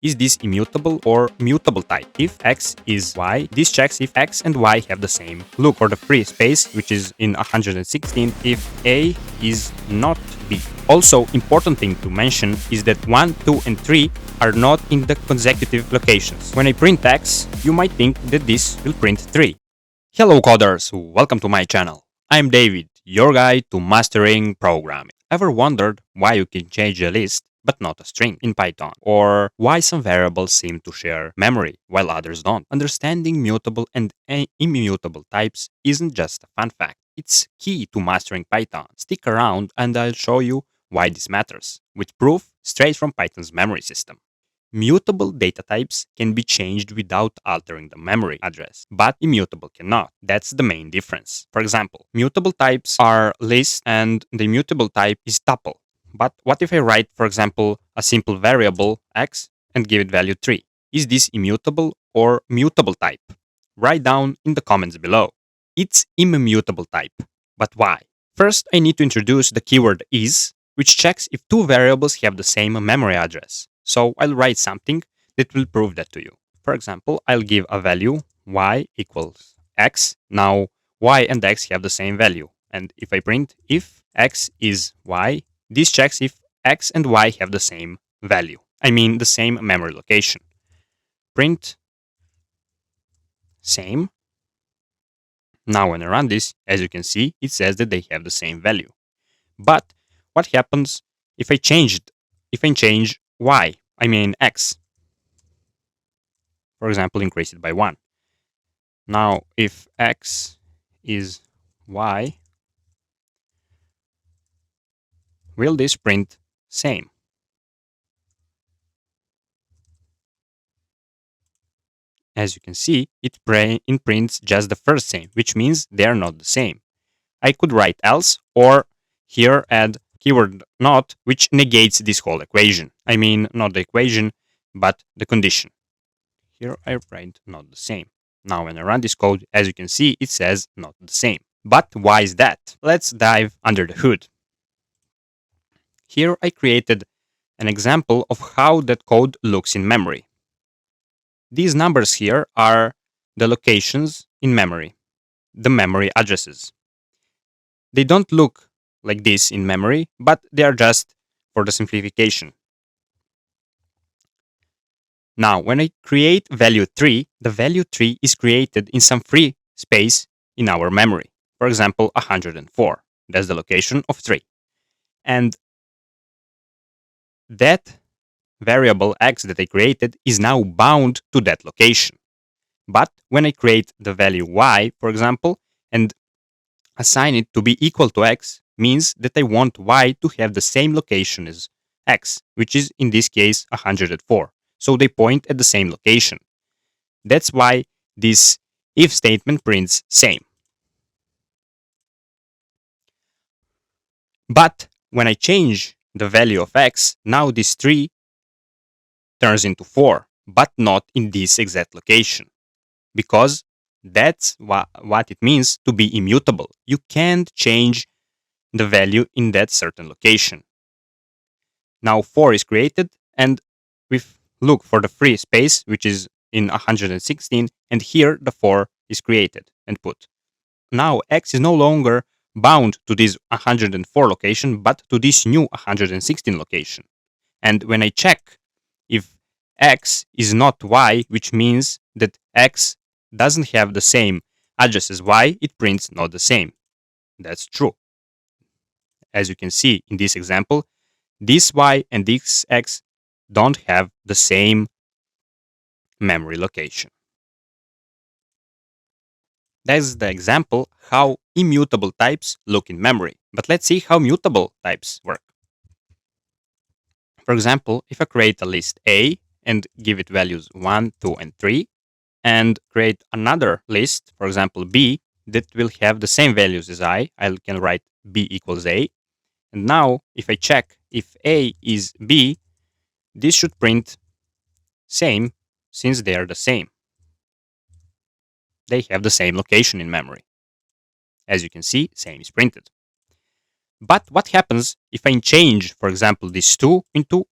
Is this immutable or mutable type? If x is y, this checks if x and y have the same. Look for the free space, which is in 116, if a is not b. Also, important thing to mention is that 1, 2, and 3 are not in the consecutive locations. When I print x, you might think that this will print 3. Hello coders, welcome to my channel. I'm David, your guide to mastering programming. Ever wondered why you can change a list but not a string in Python? Or why some variables seem to share memory while others don't? Understanding mutable and immutable types isn't just a fun fact. It's key to mastering Python. Stick around and I'll show you why this matters, with proof straight from Python's memory system. Mutable data types can be changed without altering the memory address, but immutable cannot. That's the main difference. For example, mutable types are list and the immutable type is tuple. But what if I write, for example, a simple variable x and give it value 3? Is this immutable or mutable type? Write down in the comments below. It's immutable type. But why? First, I need to introduce the keyword is, which checks if two variables have the same memory address. So I'll write something that will prove that to you. For example, I'll give a value y equals x. Now, y and x have the same value. And if I print if x is y, this checks if x and y have the same value. I mean the same memory location. Print same. Now when I run this, as you can see, it says that they have the same value. But what happens if I change y, I mean x? For example, increase it by 1. Now, if x is y, will this print same? As you can see, it prints just the first same, which means they are not the same. I could write else, or here add keyword not, which negates this whole equation. I mean, not the equation, but the condition. Here I write not the same. Now when I run this code, as you can see, it says not the same. But why is that? Let's dive under the hood. Here I created an example of how that code looks in memory. These numbers here are the locations in memory, the memory addresses. They don't look like this in memory, but they are just for the simplification. Now, when I create value 3, the value 3 is created in some free space in our memory. For example, 104. That's the location of 3. And that variable x that I created is now bound to that location. But when I create the value y, for example, and assign it to be equal to x, means that I want y to have the same location as x, which is in this case 104. So they point at the same location. That's why this if statement prints same. But when I change the value of x, now this 3 turns into 4, but not in this exact location. Because that's what it means to be immutable. You can't change the value in that certain location. Now 4 is created, and we look for the free space, which is in 116, and here the 4 is created and put. Now x is no longer bound to this 104 location, but to this new 116 location. And when I check if x is not y, which means that x doesn't have the same address as y, it prints not the same. That's true. As you can see in this example, this y and this x don't have the same memory location. That's the example how immutable types look in memory. But let's see how mutable types work. For example, if I create a list A and give it values 1, 2, and 3, and create another list, for example, B, that will have the same values as I can write B equals A. And now, if I check if A is B, this should print same, since they are the same. They have the same location in memory. As you can see, same is printed. But what happens if I change, for example, this 2 into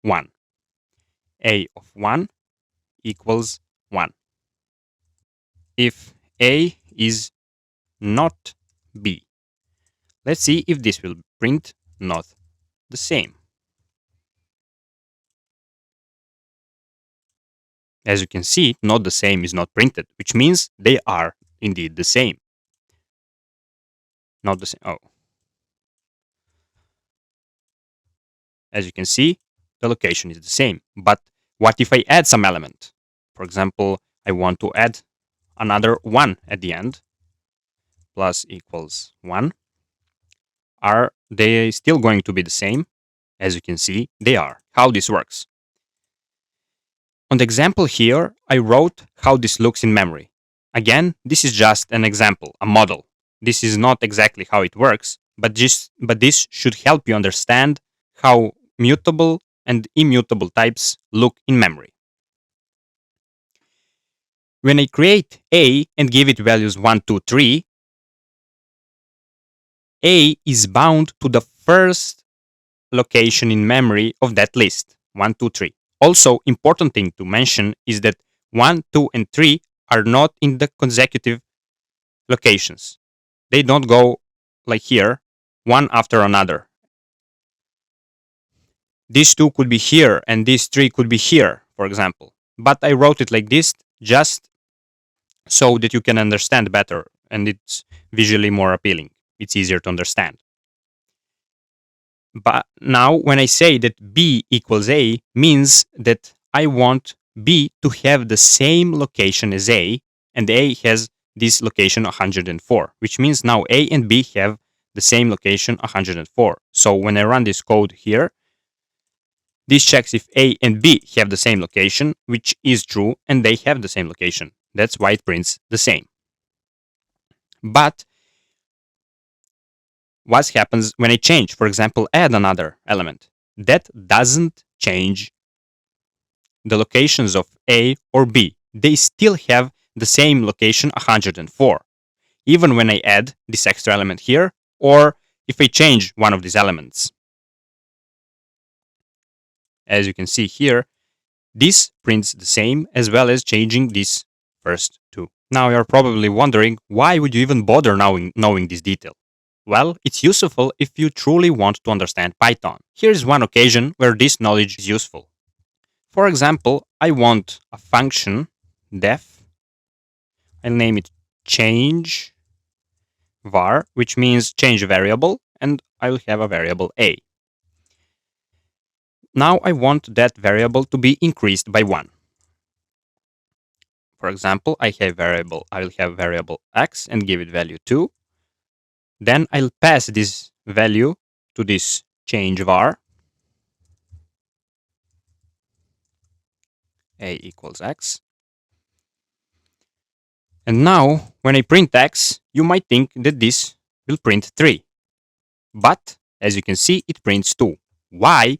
1? a of 1 equals 1. If a is not b, let's see if this will print not the same. As you can see, not the same is not printed, which means they are indeed the same. Not the same. Oh. As you can see, the location is the same. But what if I add some element? For example, I want to add another 1 at the end. Plus equals 1. Are they still going to be the same? As you can see, they are. How this works. On the example here, I wrote how this looks in memory. Again, this is just an example, a model. This is not exactly how it works, but this should help you understand how mutable and immutable types look in memory. When I create A and give it values 1, 2, 3, A is bound to the first location in memory of that list, 1, 2, 3. Also, important thing to mention is that 1, 2, and 3 are not in the consecutive locations. They don't go like here, one after another. These 2 could be here and these 3 could be here, for example. But I wrote it like this just so that you can understand better and it's visually more appealing. It's easier to understand. But now when I say that B equals A means that I want B to have the same location as A, and A has this location 104, which means now A and B have the same location 104. So when I run this code here, this checks if A and B have the same location, which is true, and they have the same location. That's why it prints the same. But what happens when I change, for example, add another element? That doesn't change the locations of A or B. They still have the same location 104, even when I add this extra element here, or if I change one of these elements. As you can see here, this prints the same as well as changing these first 2. Now you're probably wondering, why would you even bother knowing this detail? Well, it's useful if you truly want to understand Python. Here's one occasion where this knowledge is useful. For example, I want a function def. I'll name it change var, which means change a variable, and I'll have a variable a. Now I want that variable to be increased by 1. For example, I'll have variable x and give it value 2. Then I'll pass this value to this change var, a equals x. And now, when I print x, you might think that this will print 3. But, as you can see, it prints 2. Why?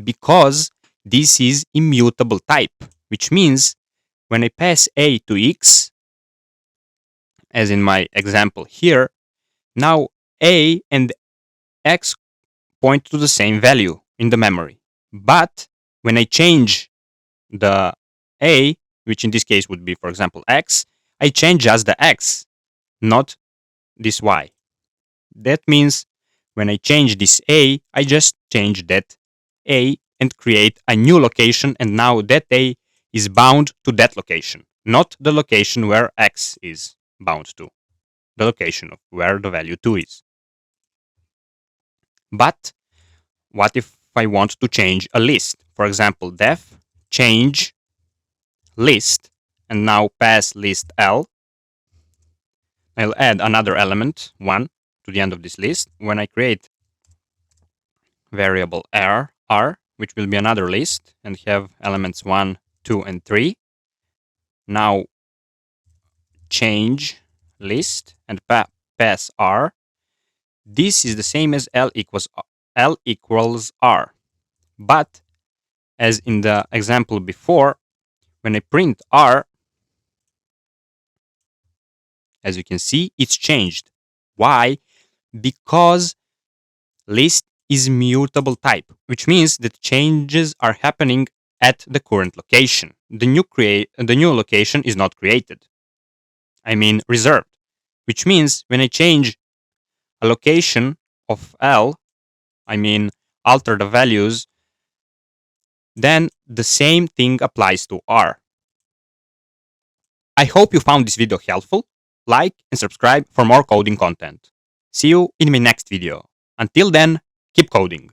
Because this is immutable type, which means when I pass a to x, as in my example here, now a and x point to the same value in the memory. But when I change the a, which in this case would be, for example, x, I change just the x, not this y. That means when I change this a, I just change that a and create a new location, and now that a is bound to that location, not the location where x is bound to, the location of where the value 2 is. But what if I want to change a list? For example, def change list, and now pass list L. I'll add another element, 1, to the end of this list. When I create variable R, which will be another list, and have elements 1, 2, and 3. Now change list and pass R. This is the same as L equals R. But as in the example before, when I print R, as you can see, it's changed. Why? Because list is mutable type, which means that changes are happening at the current location. The new location is not created. I mean reserved, which means when I change a location of L, I mean alter the values, then the same thing applies to R. I hope you found this video helpful. Like and subscribe for more coding content. See you in my next video. Until then, keep coding.